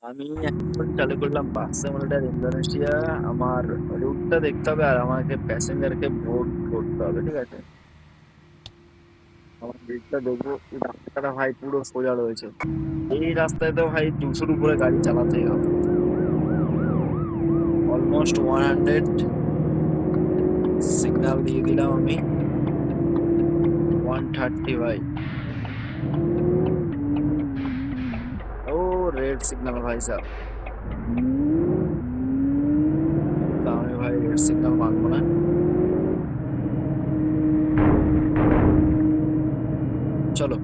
আমি এখন চালু করলাম বাস সিমুলেটর ইন্দোনেশিয়া। আমার রুটটা দেখতে হবে আর আমাকে প্যাসেঞ্জারকে বোর্ড করতে হবে, ঠিক আছে? আমার রুটটা দেখবো। এই রাস্তাটা ভাই পুরো সোজা রয়েছে। এই রাস্তায় তো ভাই 200-র উপরে গাড়ি চালাতেই হবে। অলমোস্ট 100 সিগন্যাল দিয়ে দিলাম আমি। 130 ভাই। ও রেড সিগন্যাল ভাই সাহেব। কিন্তু আমি ভাই রেড সিগন্যাল মানবো না। চলো,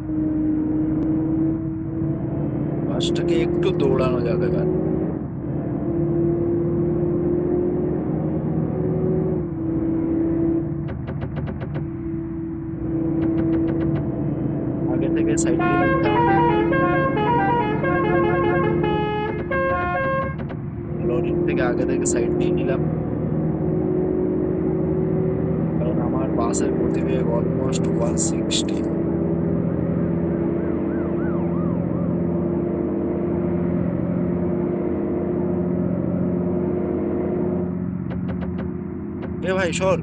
বাসটাকে একটু দৌড়ানো যাবে এবার। আগে থেকে সাইড দিয়ে নিতে আমাকে। লরির থেকে আগে থেকে সাইড নিয়ে নিলাম, কারণ আমার বাসের গতিবেগ অলমোস্ট 160। এ ভাই সর,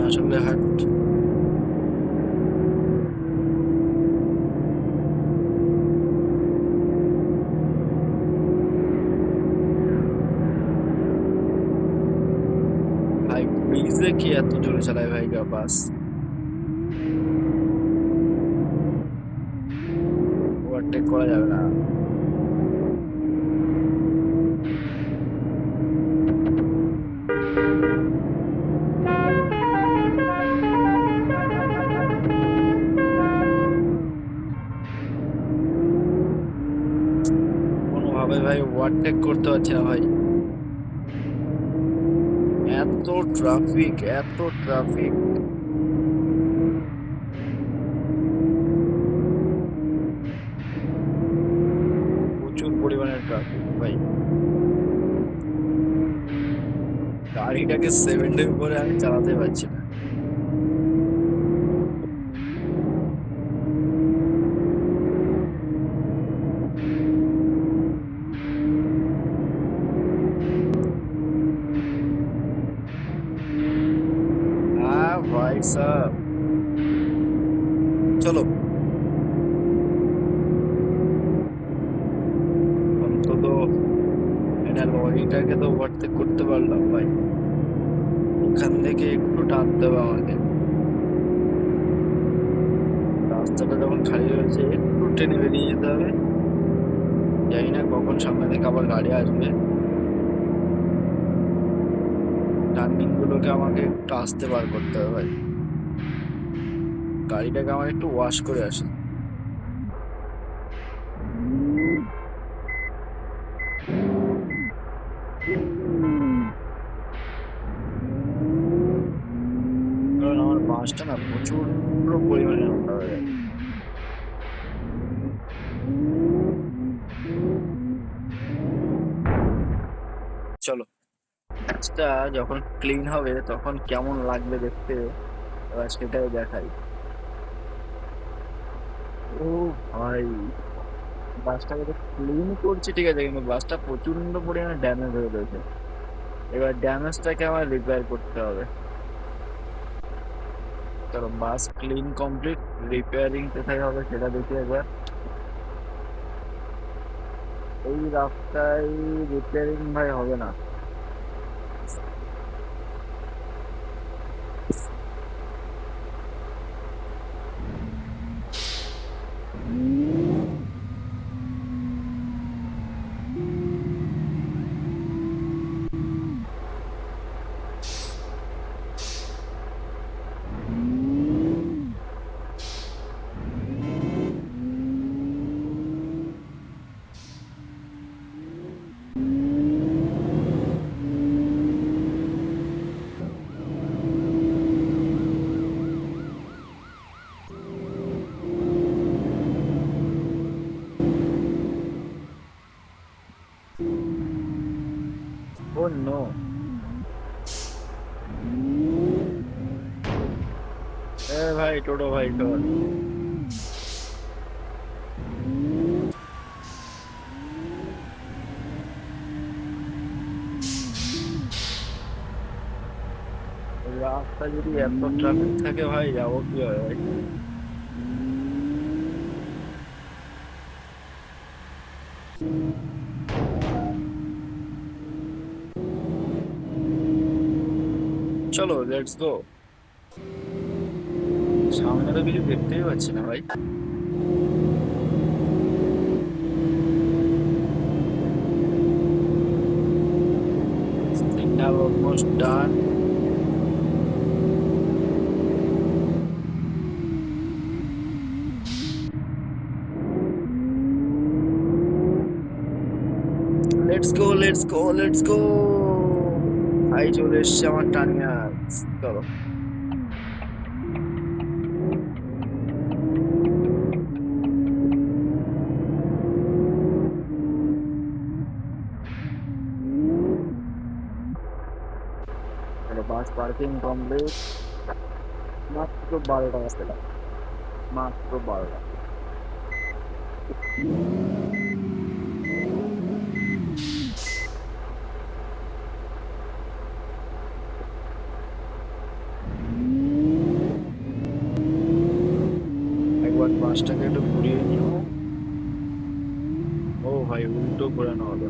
আসলে হাট। ভাই ব্রিজে কি এত জোরে চালায় ভাই বাস? ওভারটেক করা যাবে না। কোনোভাবে ভাই ওভারটেক করতে পারছি না ভাই। এত ট্রাফিক, এত ট্রাফিক। প্রচুর পরিমাণে ট্রাফিক ভাই। গাড়িটাকে 70 উপরে আমি চালাতে পারছি না। ভাই সাহ, চলো অন্তত এটা লরিটাকে তো ওভারটেক করতে পারলাম ভাই। ওখান থেকে একটু টানতে হবে আমাকে। রাস্তাটা যখন খালি রয়েছে একটু টেনে বেরিয়ে যেতে হবে। জানি না কখন সামনে থেকে আবার গাড়ি আসবে। টার্নিং গুলোকে আমাকে একটু আস্তে বার করতে হবে ভাই। গাড়িটাকে আমার একটু ওয়াশ করে আসি। কারণ আমার বাসটা না প্রচুর পরিমাণে নোংরা হয়ে যায়। চলো, বাসটা যখন ক্লিন হবে তখন কেমন লাগবে দেখতে, এবার সেটাই দেখাই। ও ভাই, বাসটাকে তো ক্লিন করছি ঠিক আছে, কিন্তু বাসটা প্রচন্ড পরিমাণে ড্যামেজ হয়ে রয়েছে। এবার ড্যামেজটাকে আমার রিপেয়ার করতে হবে। চলো, বাস ক্লিন কমপ্লিট। রিপেয়ারিং কোথায় হবে সেটা দেখি একবার। এই রাস্তায় রিপেয়ারিং ভাই হবে না। ও নো। এ ভাই টোটো ভাই রাস্তায় যদি এত ট্রাফিক থাকে ভাই, যাবো কিভাবে ভাই? চলো লেটস গো। সামনে তো কিছু দেখতেই পাচ্ছি না ভাই। Signal almost done. Let's go let's go let's go. ভাই চলে এসছে আমার টার্মিনাল। চলো। চলো, বাস পার্কিং কমপ্লিট। মাত্র 12 টাকা পেলাম, মাত্র 12 টাকা। একবার বাসটাকে একটু ঘুরিয়ে নিও। ও ভাই, উল্টো ঘোরানো হলো।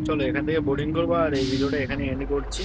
চলো, এখান থেকে বোর্ডিং করবো আর এই ভিডিওটা এখানে এন্ড করছি।